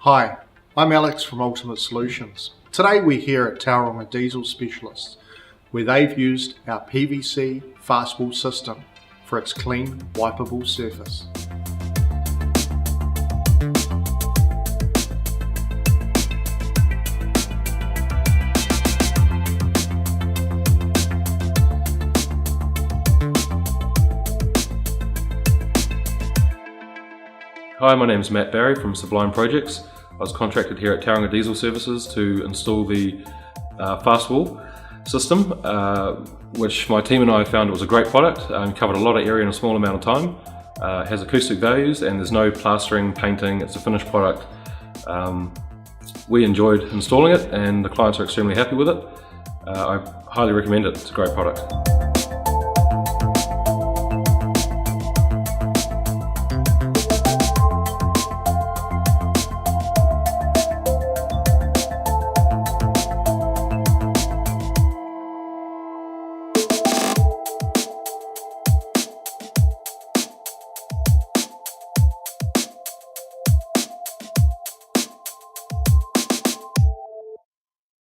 Hi, I'm Alex from Ultimate Solutions. Today we're here at Tauranga Diesel Specialists, where they've used our PVC FastWall system for its clean, wipeable surface. Hi, my name is Matt Barry from Sublime Projects. I was contracted here at Tauranga Diesel Services to install the FastWall system, which my team and I found was a great product. Covered a lot of area in a small amount of time. Has acoustic values and there's no plastering, painting. It's a finished product. We enjoyed installing it and the clients are extremely happy with it. I highly recommend it. It's a great product.